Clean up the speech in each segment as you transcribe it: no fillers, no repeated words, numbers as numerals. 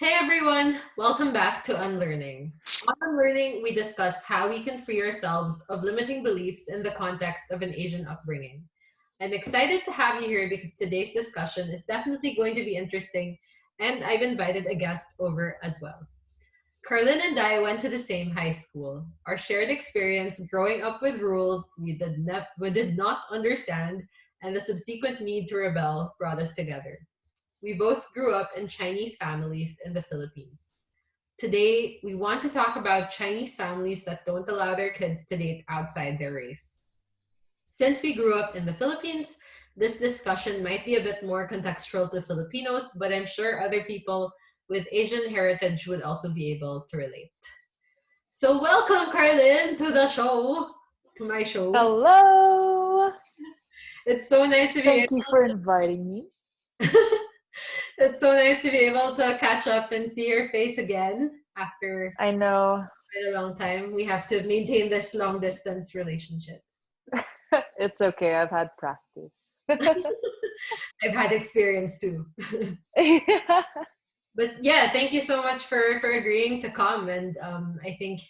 Hey everyone, welcome back to Unlearning. On Unlearning, we discuss how we can free ourselves of limiting beliefs in the context of an Asian upbringing. I'm excited to have you here because today's discussion is definitely going to be interesting, and I've invited a guest over as well. Carlin and I went to the same high school. Our shared experience growing up with rules we did not understand and the subsequent need to rebel brought us together. We both grew up in Chinese families in the Philippines. Today, we want to talk about Chinese families that don't allow their kids to date outside their race. Since we grew up in the Philippines, this discussion might be a bit more contextual to Filipinos, but I'm sure other people with Asian heritage would also be able to relate. So, welcome, Carlin, to the show, to my show. Hello! It's so nice to be Thank you for inviting me. it's so nice to be able to catch up and see your face again after I know quite a long time. We have to maintain this long distance relationship. it's okay, I've had practice. I've had experience too. But yeah, thank you so much for agreeing to come. And I think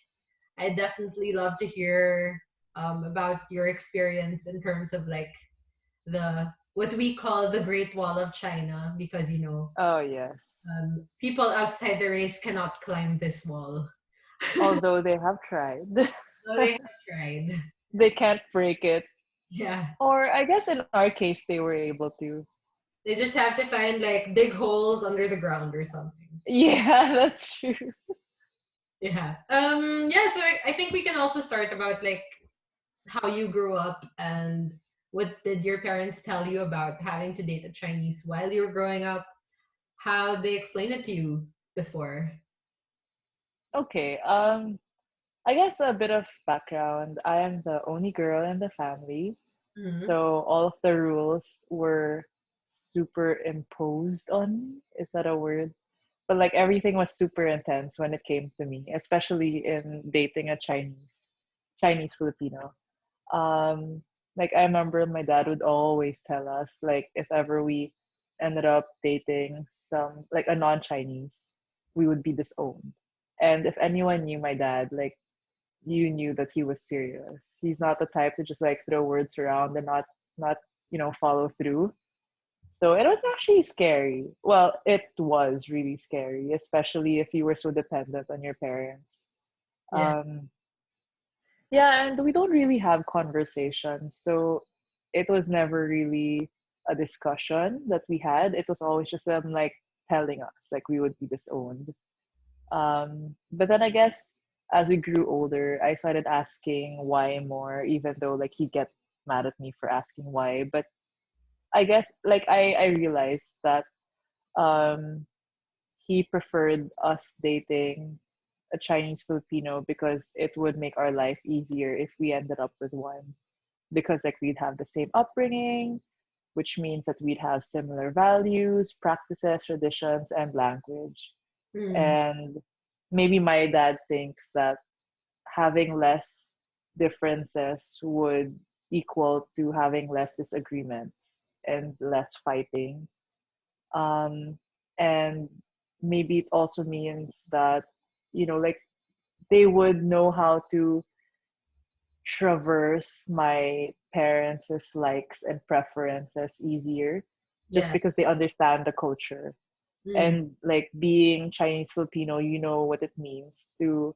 I definitely love to hear about your experience in terms of like the what we call the Great Wall of China, because Oh, yes. people outside the race cannot climb this wall. Although they have tried, So they have tried. they can't break it. Yeah. Or I guess in our case, they were able to. They just have to find like dig holes under the ground or something. Yeah, that's true. Yeah. Yeah, so I think we can also start about like how you grew up and what did your parents tell you about having to date a Chinese while you were growing up? How they explained it to you before? Okay, I guess a bit of background. I am the only girl in the family, Mm-hmm. so all of the rules were superimposed on me. Is that a word? But like everything was super intense when it came to me, especially in dating a Chinese Filipino. Like I remember my dad would always tell us like if ever we ended up dating some like a non-Chinese, we would be disowned. And if anyone knew my dad, like you knew that he was serious. He's not the type to just like throw words around and not follow through. So it was actually scary. Well, it was really scary, especially if you were so dependent on your parents. Yeah. Um, yeah, and we don't really have conversations. So it was never really a discussion that we had. It was always just them like telling us like we would be disowned. But then I guess as we grew older, I started asking why more, even though like he'd get mad at me for asking why. But I guess like I realized that um he preferred us dating a Chinese Filipino because it would make our life easier if we ended up with one. Because like we'd have the same upbringing, which means that we'd have similar values, practices, traditions, and language. Mm. And maybe my dad thinks that having less differences would equal to having less disagreements and less fighting. um, and maybe it also means that like they would know how to traverse my parents' likes and preferences easier just Yeah. because they understand the culture. Mm. And like being Chinese Filipino, you know what it means to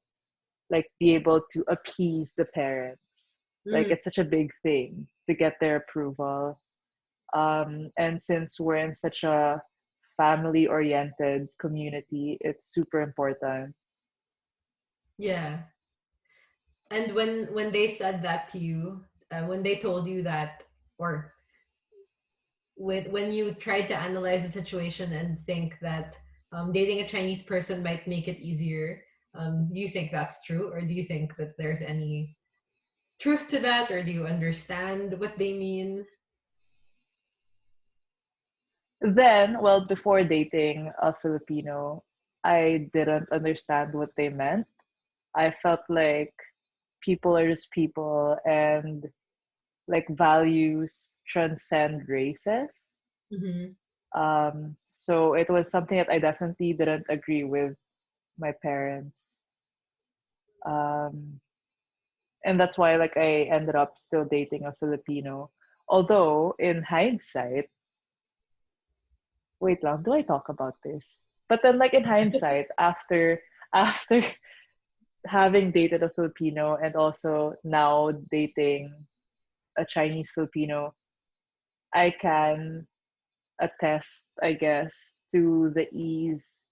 like be able to appease the parents. Like Mm. it's such a big thing to get their approval. And since we're in such a family oriented community, it's super important. Yeah. And when they said that to you, when they told you that, or when you tried to analyze the situation and think that dating a Chinese person might make it easier, do you think that's true, or do you think that there's any truth to that, or do you understand what they mean? Then, well, before dating a Filipino, I didn't understand what they meant. I felt like people are just people and like values transcend races. Mm-hmm. So it was something that I definitely didn't agree with my parents. Um, and that's why like I ended up still dating a Filipino. Although in hindsight, wait lang, do I talk about this? But then like in hindsight, after having dated a Filipino and also now dating a Chinese Filipino, I can attest, I guess, to the ease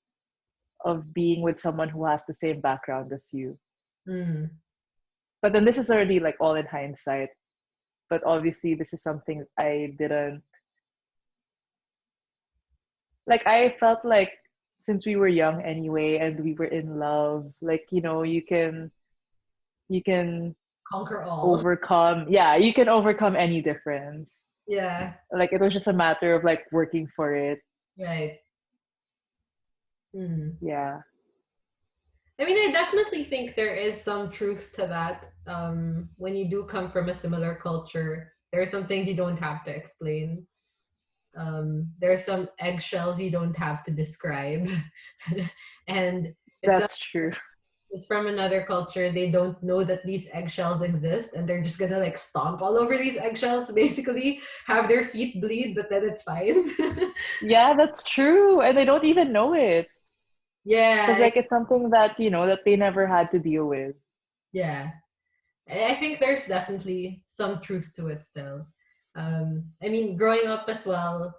of being with someone who has the same background as you. Mm. But then this is already like all in hindsight. But obviously, this is something I didn't like. I felt like since we were young anyway and we were in love, like, you can Conquer all. overcome, yeah, you can overcome any difference. Yeah, Like it was just a matter of like working for it. right. Mm. Yeah, I mean, I definitely think there is some truth to that. When you do come from a similar culture, there are some things you don't have to explain. There are some eggshells you don't have to describe. And if the that's true. is from another culture, they don't know that these eggshells exist, and they're just gonna like stomp all over these eggshells, basically have their feet bleed, but then it's fine. Yeah, that's true. And they don't even know it. Because Yeah, like it's something that, that they never had to deal with. yeah. I think there's definitely some truth to it still. I mean, growing up as well,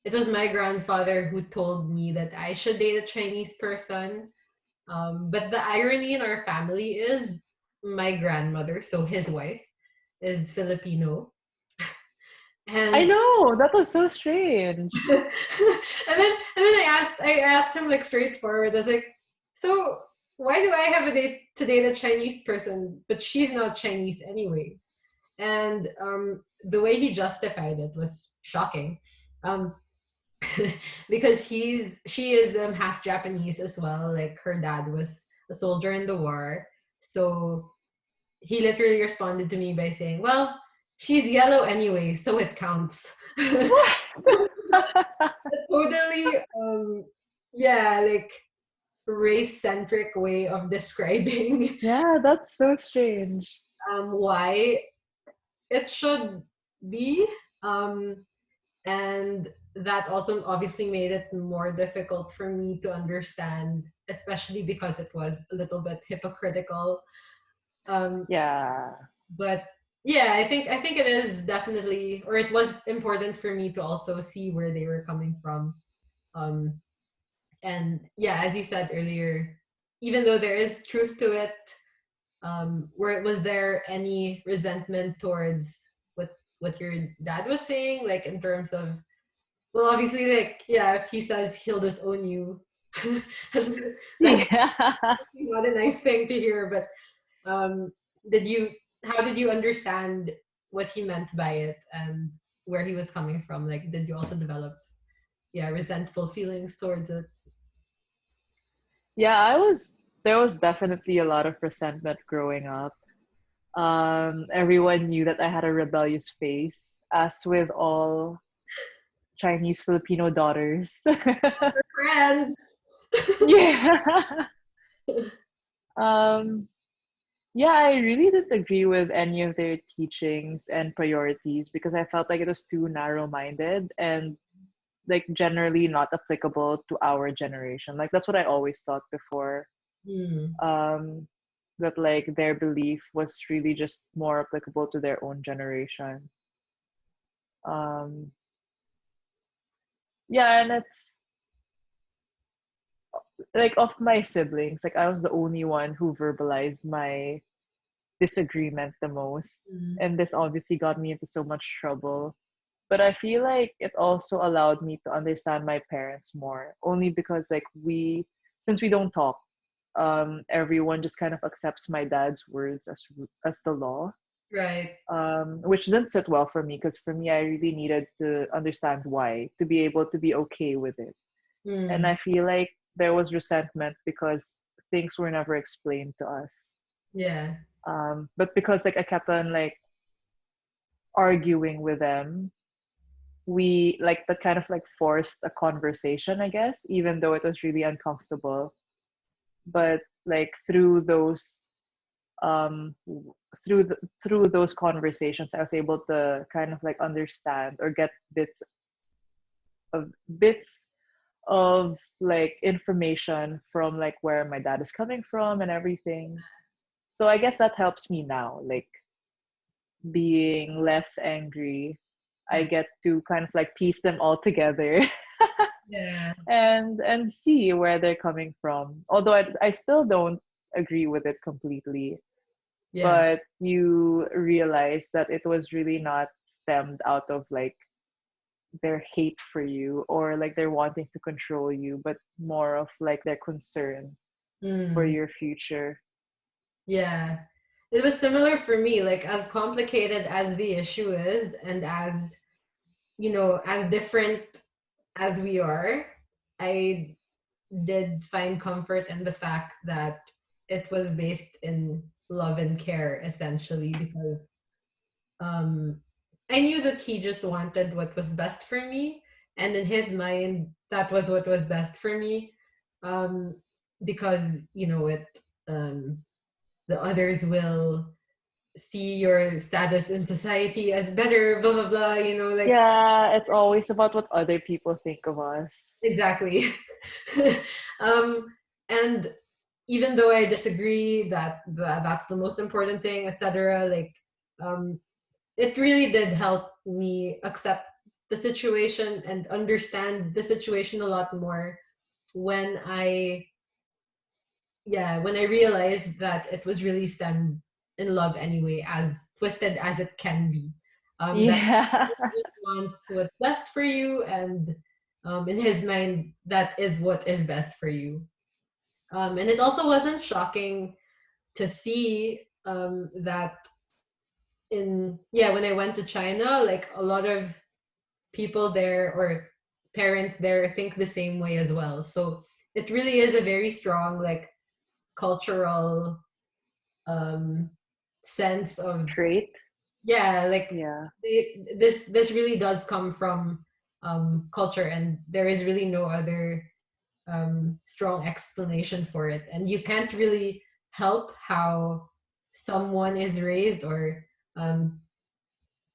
it was my grandfather who told me that I should date a Chinese person. But the irony in our family is my grandmother, so his wife, is Filipino. I And know, that was so strange. and then I asked him like straightforward. I was like, so why do I have a date to date a Chinese person, but she's not Chinese anyway? And the way he justified it was shocking. Um, because she is half Japanese as well. Like her dad was a soldier in the war, so he literally responded to me by saying, "Well, she's yellow anyway, so it counts." What? Totally, yeah, like race centric way of describing Yeah, that's so strange. why it should be. Um, and that also obviously made it more difficult for me to understand, especially because it was a little bit hypocritical. um Yeah. but yeah, I think it is definitely, or it was important for me to also see where they were coming from. um and yeah, as you said earlier, even though there is truth to it, where was there any resentment towards what your dad was saying, like in terms of, well, obviously, like, yeah, if he says he'll disown you, that's like Yeah. not a nice thing to hear. But um, did you? How did you understand what he meant by it and where he was coming from? Like, did you also develop, yeah, resentful feelings towards it? Yeah, there was definitely a lot of resentment growing up. Everyone knew that I had a rebellious face, as with all Chinese Filipino daughters. Friends. Yeah. Um, yeah, I really didn't agree with any of their teachings and priorities because I felt like it was too narrow-minded and like generally not applicable to our generation. Like that's what I always thought before. Hmm. Um, that like their belief was really just more applicable to their own generation. Um, yeah, and it's like of my siblings, like I was the only one who verbalized my disagreement the most. Hmm. And this obviously got me into so much trouble. But I feel like it also allowed me to understand my parents more, only because like since we don't talk, everyone just kind of accepts my dad's words as the law, Right. which didn't sit well for me because for me I really needed to understand why to be able to be okay with it. And Hmm. I feel like there was resentment because things were never explained to us. Yeah. But because like I kept on like arguing with them, we like that kind of like forced a conversation, I guess, even though it was really uncomfortable. But like um through those conversations, I was able to kind of like understand or get of bits of like information from like where my dad is coming from and everything. So I guess that helps me now, like being less angry. I get to kind of like piece them all together Yeah. and see where they're coming from. Although I still don't agree with it completely, Yeah. but you realize that it was really not stemmed out of like their hate for you or like they're wanting to control you, but more of like their concern for Mm. your future. Yeah. It was similar for me, like as complicated as the issue is and as, as different as we are, I did find comfort in the fact that it was based in love and care essentially because um I knew that he just wanted what was best for me, and in his mind that was what was best for me, um because it um the others will see your status in society as better, blah blah blah, like Yeah, it's always about what other people think of us. exactly. um and even though I disagree that that's the most important thing, etc., like um it really did help me accept the situation and understand the situation a lot more when I realized that it was really stemmed in love anyway, as twisted as it can be. That Yeah. he wants what's best for you, and in his mind, that is what is best for you. And it also wasn't shocking to see that when I went to China, like a lot of people there or parents there think the same way as well. So it really is a very strong like cultural um sense of, Trait. like Yeah. this really does come from culture, and there is really no other strong explanation for it, and you can't really help how someone is raised or um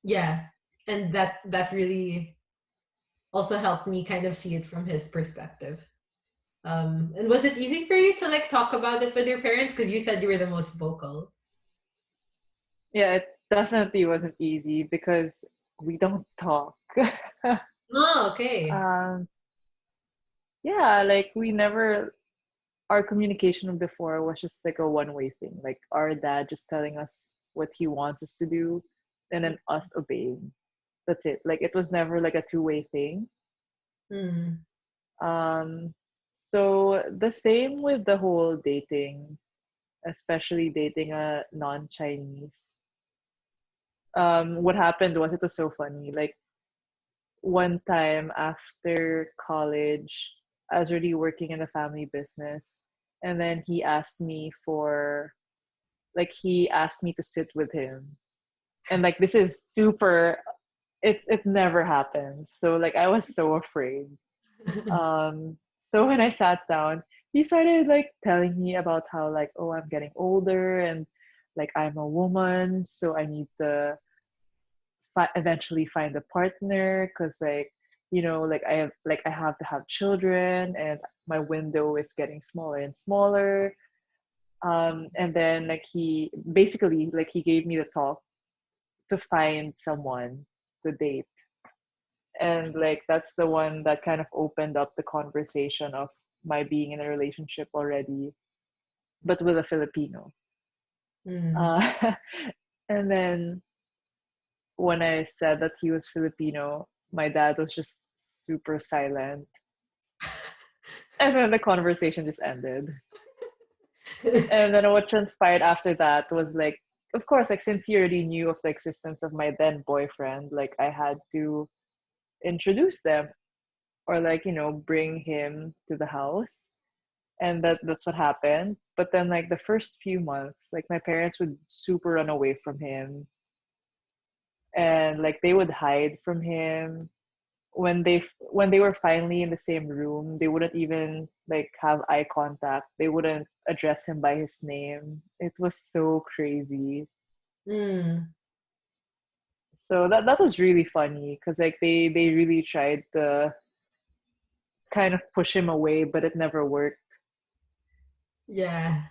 yeah and that really also helped me kind of see it from his perspective. And was it easy for you to like talk about it with your parents, because you said you were the most vocal? Yeah, it definitely wasn't easy because we don't talk. Oh, okay. um, yeah, like we never, our communication before was just like a one-way thing. Like our dad just telling us what he wants us to do and then us obeying. That's it. Like it was never like a two-way thing. Mm. Um, so the same with the whole dating, especially dating a non-Chinese. What happened was it was so funny. Like one time after college, I was already working in the family business, and then he asked me to sit with him, and like this is super. It never happens. So like I was so afraid. So when I sat down, he started like telling me about how like, oh, I'm getting older and like I'm a woman, so I need to eventually find a partner because like like I have to have children and my window is getting smaller and smaller. And then like he basically like he gave me the talk to find someone to date, and like that's the one that kind of opened up the conversation of my being in a relationship already, but with a Filipino. Mm. uh, and then when I said that he was Filipino, my dad was just super silent. And then the conversation just ended. And then what transpired after that was like, of course, like since he already knew of the existence of my then boyfriend, like I had to introduce them or like, bring him to the house. And that's what happened. But then like the first few months, like my parents would super run away from him and like they would hide from him. when they were finally in the same room, they wouldn't even like have eye contact. They wouldn't address him by his name. It was so crazy. Mm. So that was really funny because like they really tried to kind of push him away, but it never worked. Yeah.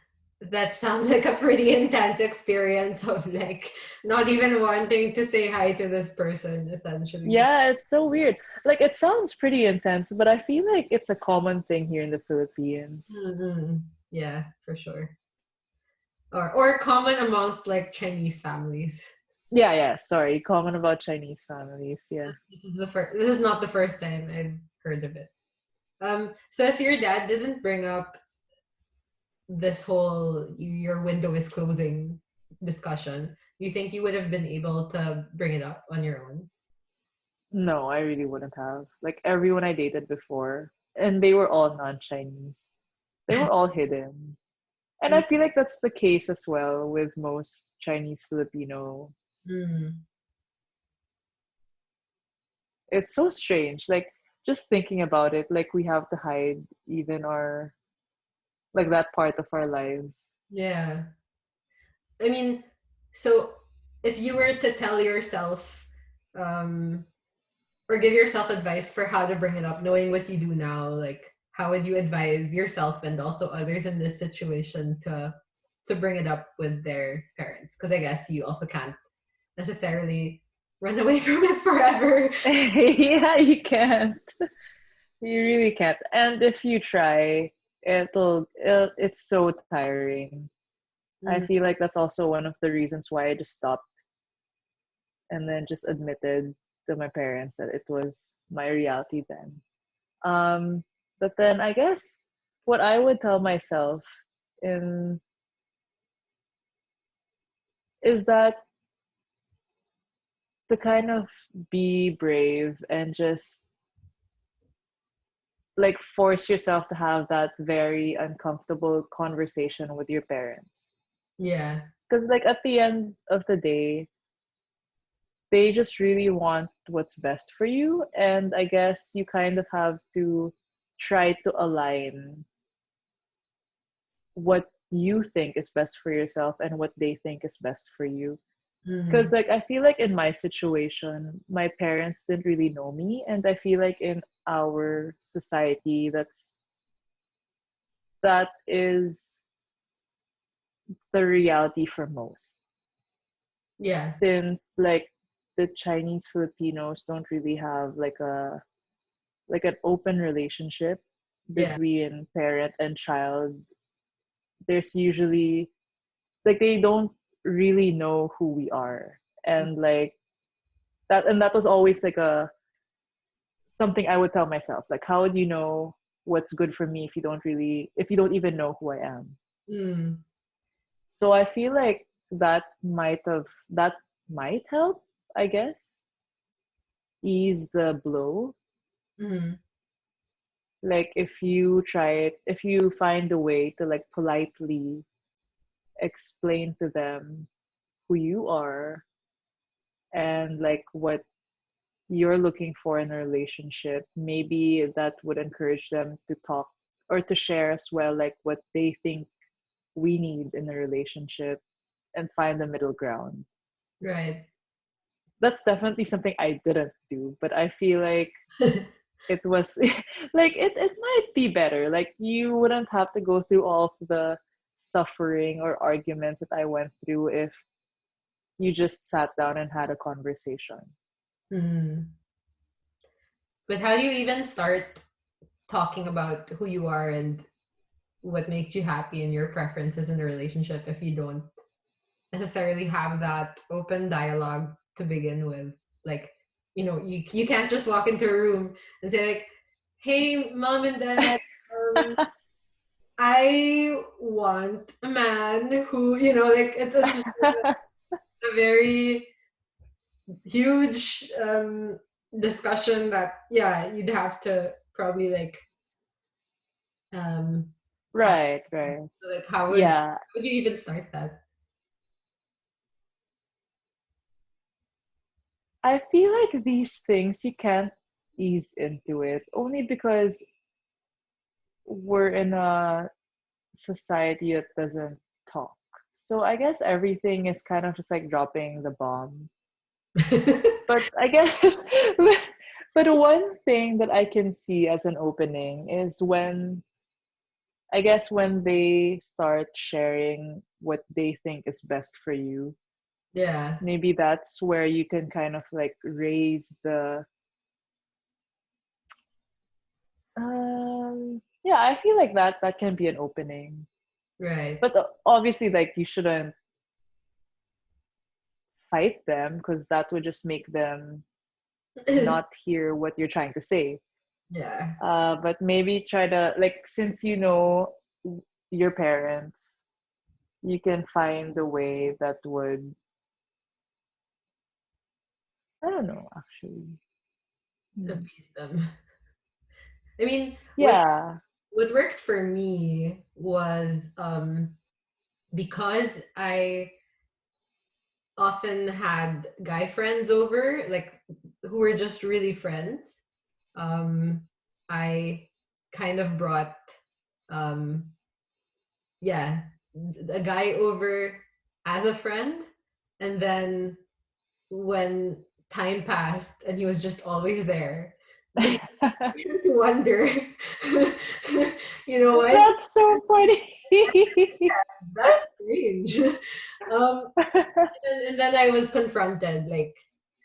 That sounds like a pretty intense experience of like not even wanting to say hi to this person, essentially. Yeah, it's so weird. Like it sounds pretty intense, but I feel like it's a common thing here in the Philippines. Hmm. Yeah, for sure. Or common amongst like Chinese families. Yeah, yeah. Sorry, common about Chinese families. Yeah. This is not the first time I've heard of it. So if your dad didn't bring up this whole your window is closing discussion, you think you would have been able to bring it up on your own? No, I really wouldn't have. Like everyone I dated before, and they were all non-Chinese. They were all hidden. And I feel like that's the case as well with most Chinese Filipino. Mm. It's so strange. Like just thinking about it, like we have to hide even our like that part of our lives. Yeah. I mean, so if you were to tell yourself, um, or give yourself advice for how to bring it up, knowing what you do now, like how would you advise yourself and also others in this situation to bring it up with their parents? Because I guess you also can't necessarily run away from it forever. Yeah, you can't. You really can't. And if you try, it's so tiring. I Mm, feel like that's also one of the reasons why I just stopped and then just admitted to my parents that it was my reality then. Um, but then I guess what I would tell myself in is that to kind of be brave and just like force yourself to have that very uncomfortable conversation with your parents. yeah. Because like at the end of the day, they just really want what's best for you, and I guess you kind of have to try to align what you think is best for yourself and what they think is best for you. Because Mm, like I feel like in my situation my parents didn't really know me, and I feel like in our society that is the reality for most, yeah. since like the Chinese Filipinos don't really have like an open relationship Yeah. between parent and child. There's usually like they don't really know who we are, and like that was always like a something I would tell myself, like how would you know what's good for me if you don't even know who I am. Mm, So I feel like that might help, I guess, ease the blow. mm, Like if you find a way to like politely explain to them who you are and like what you're looking for in a relationship, maybe that would encourage them to talk or to share as well like what they think we need in a relationship and find the middle ground. right. That's definitely something I didn't do, but I feel like it was like it might be better. Like you wouldn't have to go through all of the suffering or arguments that I went through if you just sat down and had a conversation. Mm. But how do you even start talking about who you are and what makes you happy and your preferences in a relationship if you don't necessarily have that open dialogue to begin with? Like, you can't just walk into a room and say like, "Hey, mom and dad, um, I want a man who," like it's just a very huge discussion that, yeah, you'd have to probably like um have. Right, right. Like, how Yeah. would you even start that? I feel like these things you can't ease into it, only because we're in a society that doesn't talk. So I guess everything is kind of just like dropping the bomb. But I guess, but one thing that I can see as an opening is when, I guess, when they start sharing what they think is best for you. Yeah. Maybe that's where you can kind of like raise the, yeah, I feel like that can be an opening. Right. But obviously, like, you shouldn't fight them, because that would just make them not hear what you're trying to say. Yeah. But maybe try to, like, since you know your parents, you can find a way that would, I don't know, actually. Hmm. Appease them. I mean, Yeah. what worked for me was because I often had guy friends over, like who were just really friends. Um, I kind of brought, um, yeah, a guy over as a friend, and then when time passed and he was just always there, they began to wonder, what? That's so funny. That's strange. um, and then I was confronted, like,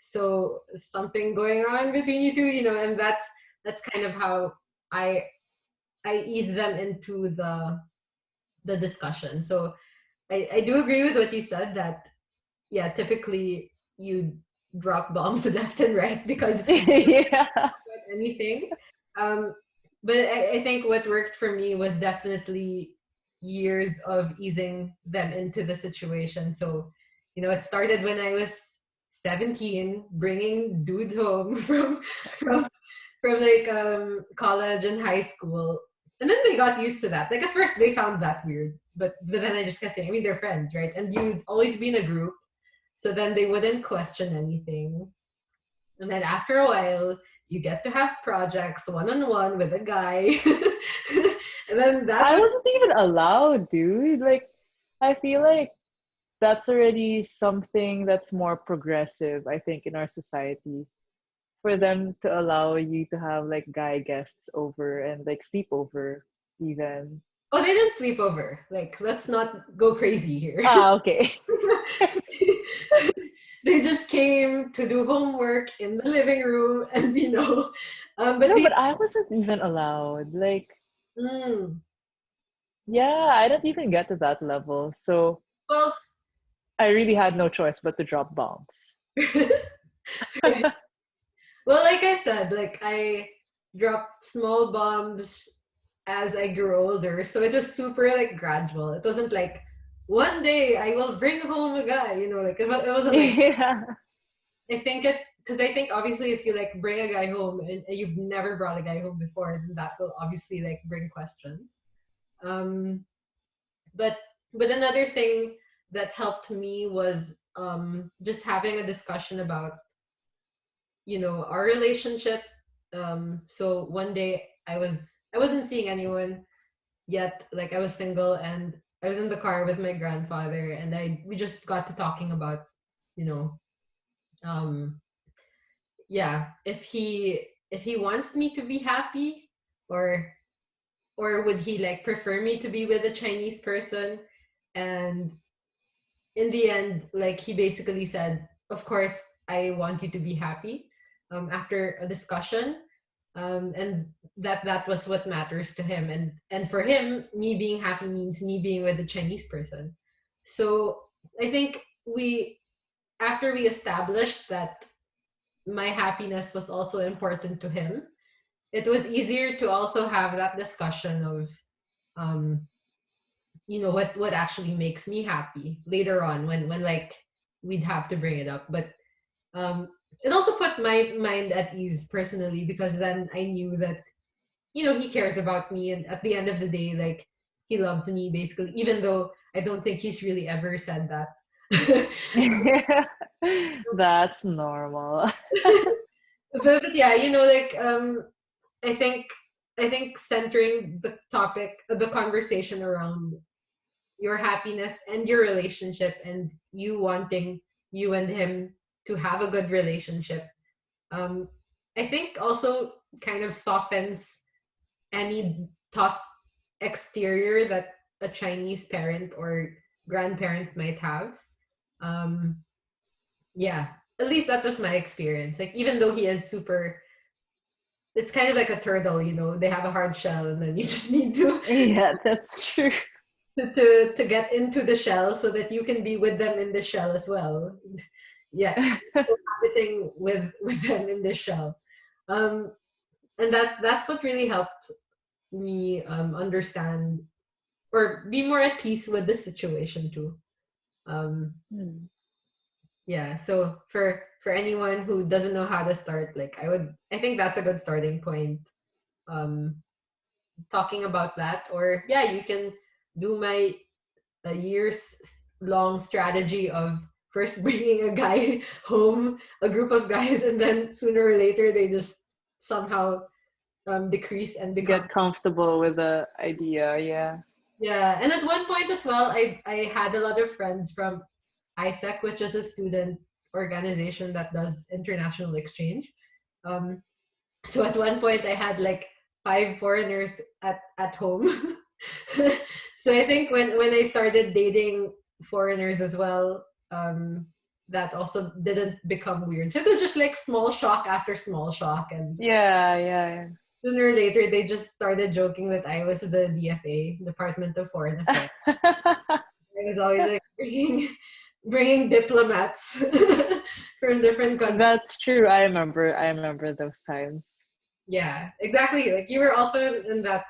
so something going on between you two, and that's kind of how I I ease them into the discussion. So I do agree with what you said that yeah, typically you drop bombs left and right because Yeah. anything. Um, but I think what worked for me was definitely years of easing them into the situation. So, it started when I was 17, bringing dudes home from from like college and high school. And then they got used to that. Like at first they found that weird, but then I just kept saying, I mean, they're friends, right? And you'd always be in a group, so then they wouldn't question anything. And then after a while, you get to have projects one on one with a guy. And then that I would, wasn't even allowed, dude. Like, I feel like that's already something that's more progressive, I think, in our society. For them to allow you to have like guy guests over and like sleep over, even. oh, they didn't sleep over. Like, let's not go crazy here. Ah, okay. They just came to do homework in the living room, and but No, they, but I wasn't even allowed. Like, mm, yeah, I don't even get to that level. So well, I really had no choice but to drop bombs. well, like I said, like I dropped small bombs as I grew older, so it was super like gradual. It wasn't like one day I will bring home a guy, like it wasn't like Yeah. I think if because I think obviously if you like bring a guy home and you've never brought a guy home before, then that will obviously like bring questions. Um, but another thing that helped me was just having a discussion about our relationship. So one day I wasn't seeing anyone yet, like I was single and I was in the car with my grandfather, and we just got to talking about you know um yeah, if he wants me to be happy, or would he like prefer me to be with a Chinese person. And in the end, like he basically said, of course I want you to be happy, after a discussion, and that was what matters to him, and for him, me being happy means me being with a Chinese person. So I think we after we established that my happiness was also important to him, it was easier to also have that discussion of um what actually makes me happy later on, when like we'd have to bring it up. But um it also put my mind at ease personally, because then I knew that he cares about me, and at the end of the day, like he loves me basically, even though I don't think he's really ever said that. That's normal. But yeah, like I think centering the topic, the conversation around your happiness and your relationship, and you wanting you and him to have a good relationship, um I think also kind of softens any tough exterior that a Chinese parent or grandparent might have. um yeah, at least that was my experience. Like, even though he is super, it's kind of like a turtle, they have a hard shell, and then you just need to Yeah, that's true. to get into the shell so that you can be with them in the shell as well. Yeah, cohabiting with them in the shell. um and that's what really helped me understand or be more at peace with the situation too. um Hmm. yeah, so for anyone who doesn't know how to start, like, I think that's a good starting point, um talking about that. Or yeah, you can do my a years long strategy of first bringing a guy home, a group of guys, and then sooner or later they just somehow decrease and become. Get comfortable with the idea, yeah. Yeah, and at one point as well, I had a lot of friends from ISEC, which is a student organization that does international exchange. Um, so at one point, I had like 5 foreigners at home. So I think when I started dating foreigners as well, that also didn't become weird. So it was just like small shock after small shock, and Yeah, yeah, sooner or later they just started joking that I was the DFA, Department of Foreign Affairs. yeah. I was always like bringing diplomats from different countries. That's true. I remember those times. Yeah, exactly. Like, you were also in that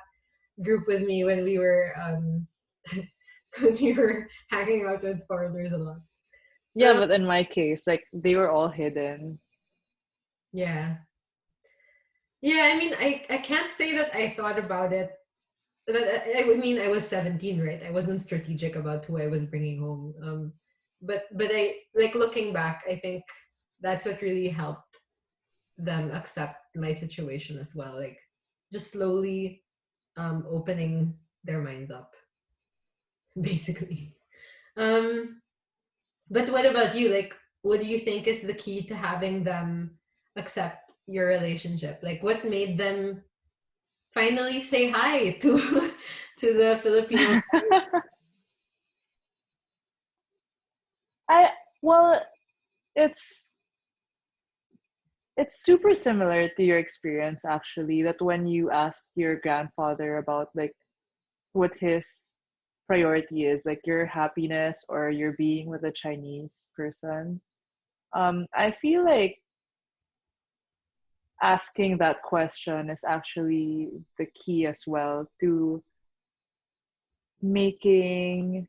group with me when we were when we were hanging out with foreigners a lot. Yeah, but in my case, like they were all hidden. Yeah, yeah. I mean, I can't say that I thought about it. That I would mean I was 17, right? I wasn't strategic about who I was bringing home. But I, like, looking back, I think that's what really helped them accept my situation as well. Like, just slowly opening their minds up, basically. Um, but what about you? Like, what do you think is the key to having them accept your relationship? Like, what made them finally say hi to to the Filipino? I well, it's it's super similar to your experience actually, that when you asked your grandfather about like what his priority is, like your happiness or your being with a Chinese person. I feel like asking that question is actually the key as well to making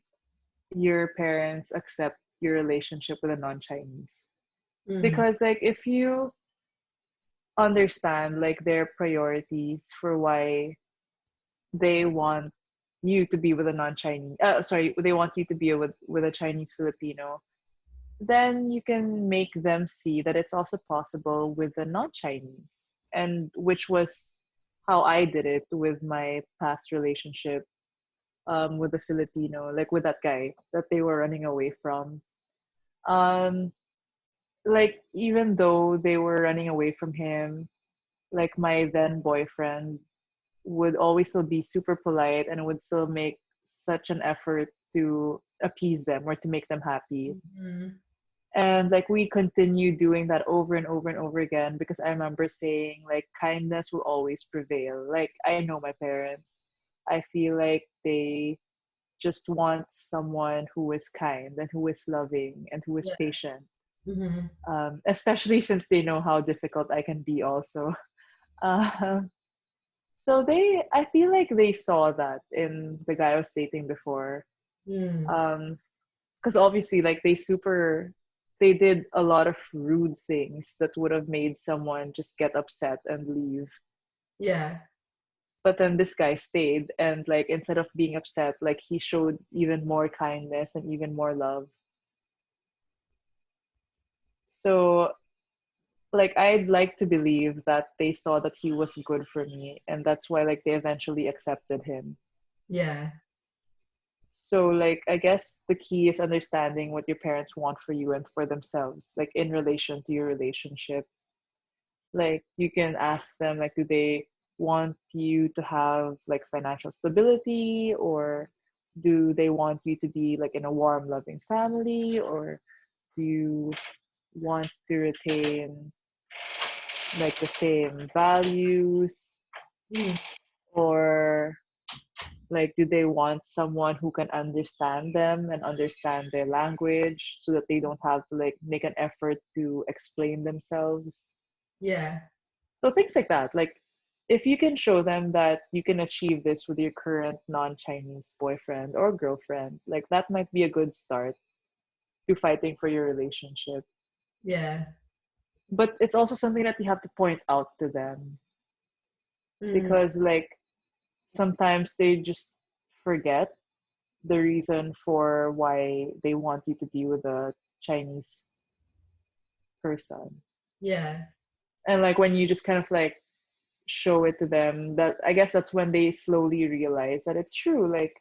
your parents accept your relationship with a non-Chinese. Mm, Because like if you understand like their priorities for why they want you to be with a non-Chinese, sorry, they want you to be with a Chinese Filipino, then you can make them see that it's also possible with the non-Chinese, and which was how I did it with my past relationship, with the Filipino, like with that guy that they were running away from. Um, like even though they were running away from him, like my then boyfriend would always still be super polite and would still make such an effort to appease them or to make them happy. mm, And like we continue doing that over and over and over again, because I remember saying like kindness will always prevail. Like I know my parents, I feel like they just want someone who is kind and who is loving and who is yeah. patient, Mm-hmm. especially since they know how difficult I can be also. uh, so I feel like they saw that in the guy I was dating before. Mm, Because obviously like they did a lot of rude things that would have made someone just get upset and leave, yeah. but then this guy stayed, and like instead of being upset, like he showed even more kindness and even more love. So like I'd like to believe that they saw that he was good for me, and that's why like they eventually accepted him. Yeah. So like I guess the key is understanding what your parents want for you and for themselves, like in relation to your relationship. Like you can ask them like, do they want you to have like financial stability, or do they want you to be like in a warm loving family, or do you want to retain like the same values, Mm. or like do they want someone who can understand them and understand their language so that they don't have to like make an effort to explain themselves. Yeah. So things like that. Like if you can show them that you can achieve this with your current non-Chinese boyfriend or girlfriend, like that might be a good start to fighting for your relationship. Yeah. But it's also something that you have to point out to them, Mm. because like sometimes they just forget the reason for why they want you to be with a Chinese person. Yeah. And like when you just kind of like show it to them, that I guess that's when they slowly realize that it's true. Like,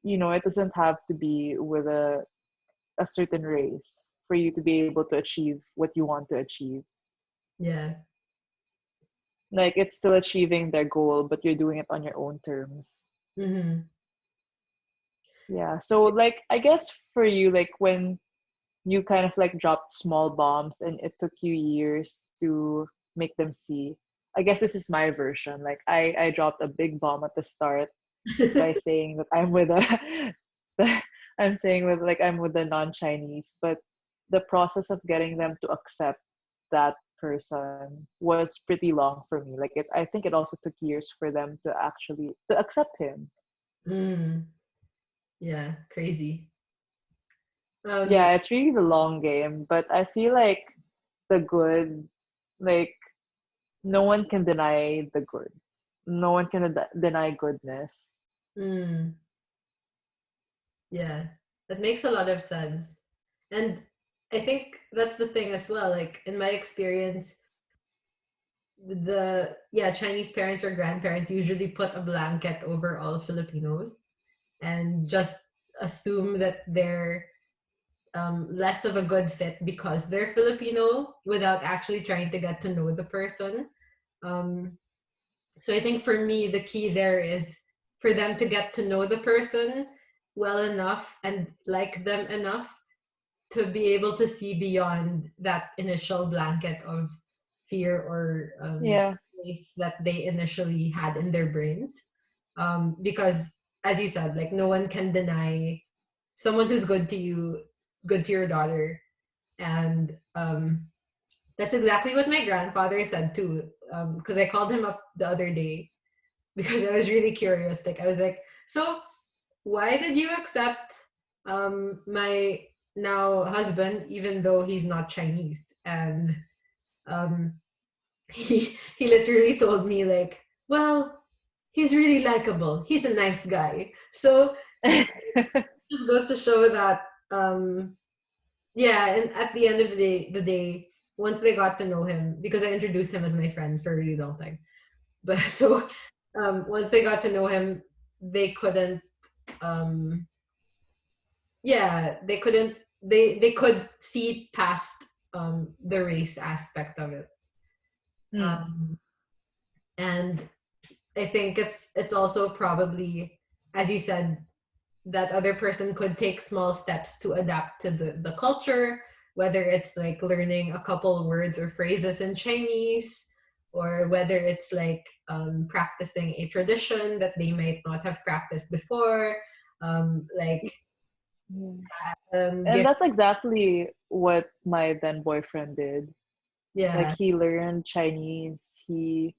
it doesn't have to be with a certain race for you to be able to achieve what you want to achieve. Yeah. Like it's still achieving their goal, but you're doing it on your own terms. Mm-hmm. Yeah. So like I guess for you, like when you kind of like dropped small bombs and it took you years to make them see. I guess this is my version. Like I dropped a big bomb at the start by saying that I'm with a I'm saying with like I'm with a non-Chinese, but the process of getting them to accept that person was pretty long for me. Like I think it also took years for them to actually to accept him. Mm. Yeah. Crazy. Um. Yeah, it's really the long game, but I feel like the good, like no one can deny the good. No one can deny goodness. Mm. Yeah. That makes a lot of sense. And I think that's the thing as well. Like in my experience, the yeah Chinese parents or grandparents usually put a blanket over all Filipinos and just assume that they're less of a good fit because they're Filipino without actually trying to get to know the person. Um, so I think for me the key there is for them to get to know the person well enough and like them enough to be able to see beyond that initial blanket of fear or Yeah. place that they initially had in their brains. Because, as you said, like no one can deny someone who's good to you, good to your daughter. And that's exactly what my grandfather said too. Because I called him up the other day because I was really curious. Like, I was like, so why did you accept my now husband even though he's not Chinese? And um he literally told me like, well, he's really likable. He's a nice guy. So it just goes to show that yeah, and at the end of the day, once they got to know him, because I introduced him as my friend for a really long time. But so once they got to know him, they couldn't um yeah they could see past the race aspect of it, Mm. um and I think it's also probably, as you said, that other person could take small steps to adapt to the culture, whether it's like learning a couple words or phrases in Chinese, or whether it's like practicing a tradition that they might not have practiced before, like Mm. And get that's exactly what my then boyfriend did. Like yeah he learned Chinese. He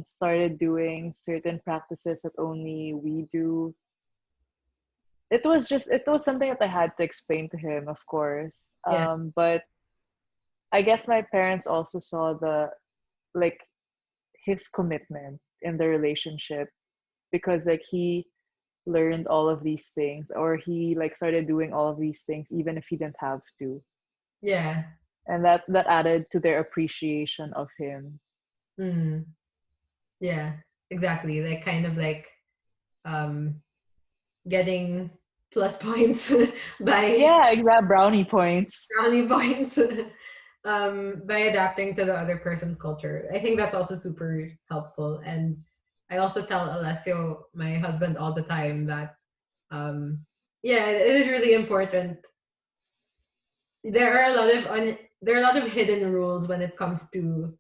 started doing certain practices that only we do. It was something that I had to explain to him, of course. yeah But I guess my parents also saw the like his commitment in the relationship, because like he learned all of these things, or he like started doing all of these things even if he didn't have to. yeah And that added to their appreciation of him. Mm. Yeah, exactly. Like kind of like um getting plus points by Yeah, exact brownie points. brownie points by adapting to the other person's culture. I think that's also super helpful. And I also tell Alessio, my husband, all the time that yeah, it is really important. There are a lot of there are a lot of hidden rules when it comes to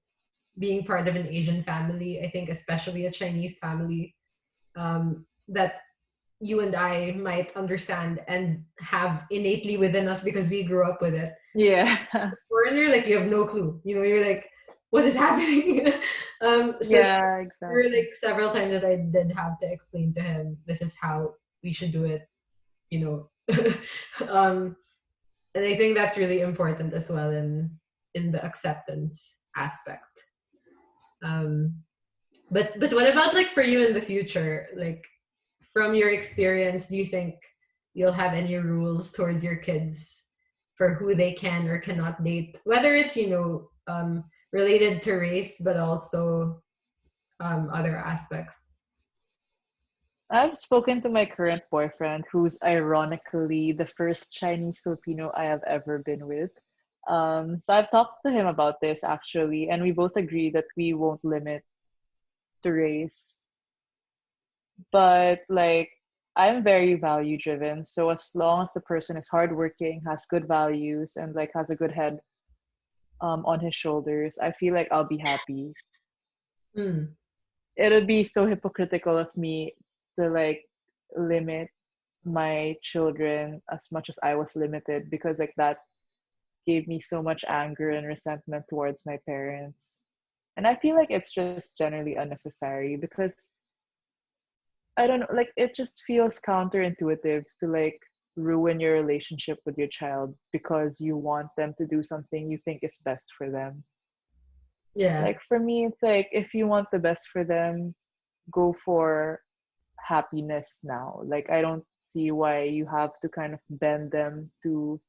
being part of an Asian family. I think especially a Chinese family, that you and I might understand and have innately within us because we grew up with it. Yeah. Foreigner, like you have no clue. You know, you're like, what is happening? So Yeah, there were exactly. like several times that I did have to explain to him, this is how we should do it. You know, um, and I think that's really important as well in the acceptance aspect. Um, but what about like for you in the future? Like from your experience, do you think you'll have any rules towards your kids for who they can or cannot date? Whether it's, related to race, but also other aspects. I've spoken to my current boyfriend, who's ironically the first Chinese Filipino I have ever been with. So I've talked to him about this actually, and we both agree that we won't limit the race. But like, I'm very value driven. So as long as the person is hardworking, has good values, and like has a good head on his shoulders, I feel like I'll be happy. Mm, It would be so hypocritical of me to like limit my children as much as I was limited, because like that gave me so much anger and resentment towards my parents. And I feel like it's just generally unnecessary because I don't know, like it just feels counterintuitive to like ruin your relationship with your child because you want them to do something you think is best for them. yeah. Like for me, it's like if you want the best for them, go for happiness now. Like I don't see why you have to kind of bend them to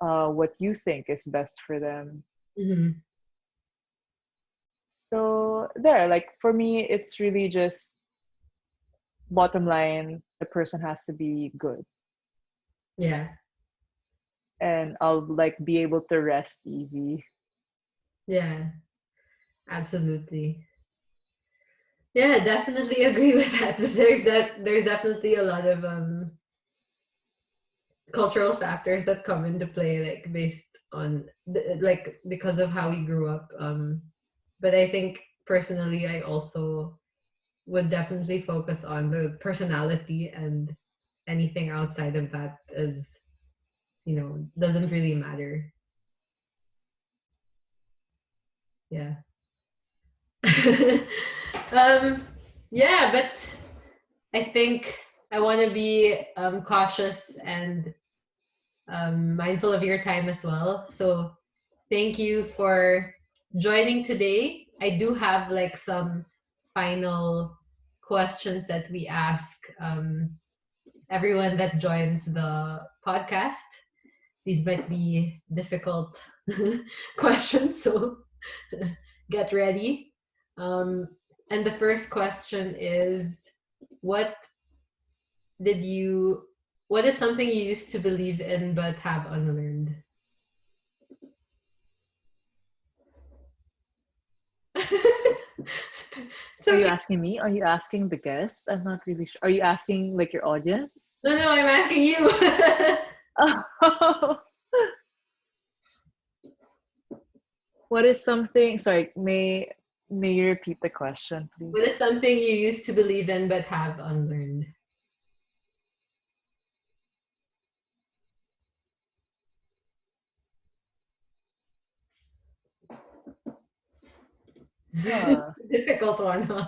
what you think is best for them. Hmm. So there, like for me, it's really just bottom line, the person has to be good, Yeah. and I'll like be able to rest easy. Yeah. Absolutely. Yeah, definitely agree with that. There's definitely a lot of cultural factors that come into play, like based on like because of how we grew up. But I think personally, I also would definitely focus on the personality, and anything outside of that is, doesn't really matter. Yeah. um, yeah, but I think I want to be cautious and mindful of your time as well. So thank you for joining today. I do have like some final questions that we ask everyone that joins the podcast. These might be difficult questions, so get ready. Um, and the first question is, what did you? What is something you used to believe in but have unlearned? It's Are you okay. asking me? Are you asking the guest? I'm not really sure. Are you asking like your audience? No, no, I'm asking you. Oh, what is something? Sorry, may you repeat the question, What please? is something you used to believe in but have unlearned? Huh. Difficult one, huh?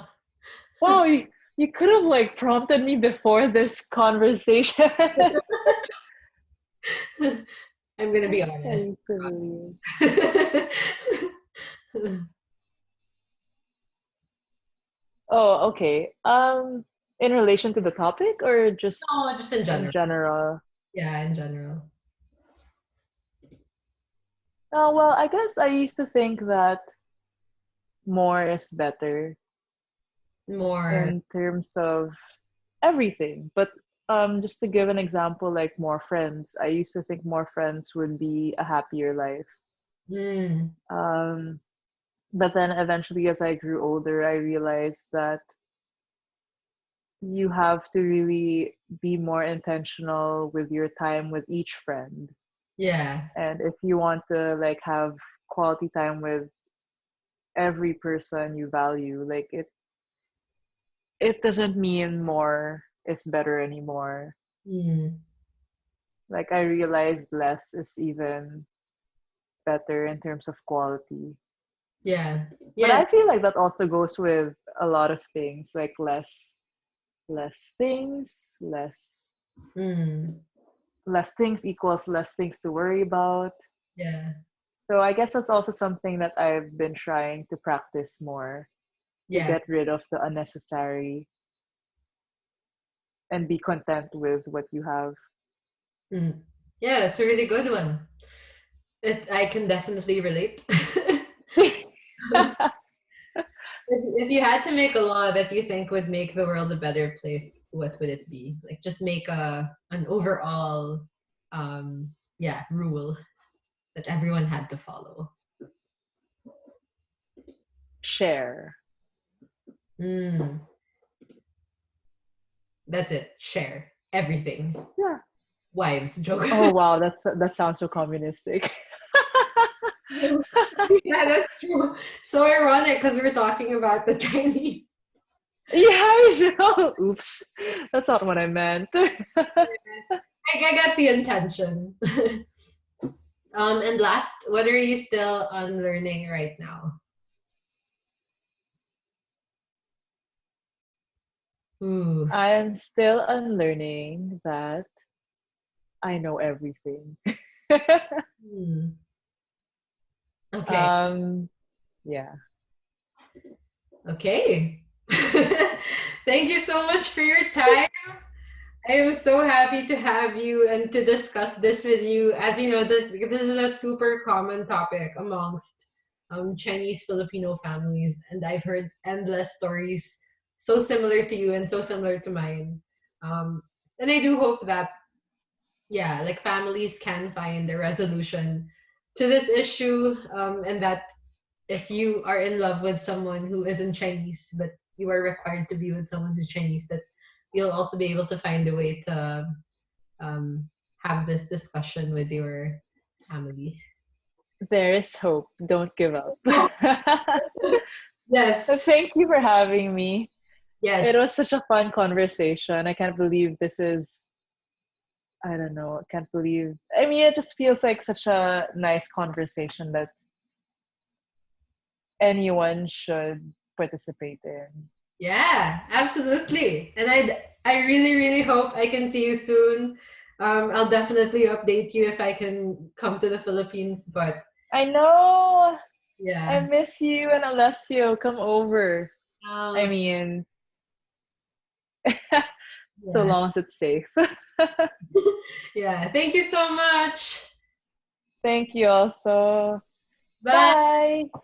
Wow, you could have like prompted me before this conversation. I'm gonna be I honest. used to believe. Oh, okay. In relation to the topic or just No, just in in general. general? Yeah, in general. Well, I guess I used to think that more is better More, in terms of everything. But just to give an example, like more friends, I used to think more friends would be a happier life. mm, Um, but then eventually, as I grew older, I realized that you have to really be more intentional with your time with each friend. yeah, And if you want to like have quality time with every person you value, like it doesn't mean more is better anymore. mm, Like I realized less is even better in terms of quality. yeah, But yeah, I feel like that also goes with a lot of things, like less things, mm, less things equals less things to worry about. yeah, So I guess that's also something that I've been trying to practice more, to yeah, get rid of the unnecessary and be content with what you have. mm. Yeah, that's a really good one. I can definitely relate. If you had to make a law that you think would make the world a better place, what would it be? Like just make an overall yeah, rule that everyone had to follow. Share. Mm, that's it. Share everything. Yeah. Wives joke. Oh wow, that sounds so communistic. Yeah, that's true. So ironic because we're talking about the Chinese. Yeah, I know. Oops. That's not what I meant. I got the intention. And last, what are you still unlearning right now? Ooh. I'm still unlearning that I know everything. Hmm. Okay. um, yeah. Okay. Thank you so much for your time. I am so happy to have you and to discuss this with you. As you know, this is a super common topic amongst Chinese Filipino families, and I've heard endless stories so similar to you and so similar to mine. Um, and I do hope that, yeah, like families can find a resolution to this issue, and that if you are in love with someone who isn't Chinese, but you are required to be with someone who's Chinese, that you'll also be able to find a way to have this discussion with your family. There is hope. Don't give up. Oh, yes, Thank you for having me. It yes, was such a fun conversation. I can't believe this is, I don't know, I can't believe. I mean, it just feels like such a nice conversation that anyone should participate in. yeah, absolutely. And I really, really hope I can see you soon. I'll definitely update you if I can come to the Philippines. But I know. I yeah, miss you and Alessio. Come over. I um, mean, so yeah, long as it's safe. yeah. Thank you so much. Thank you also. Bye. Bye.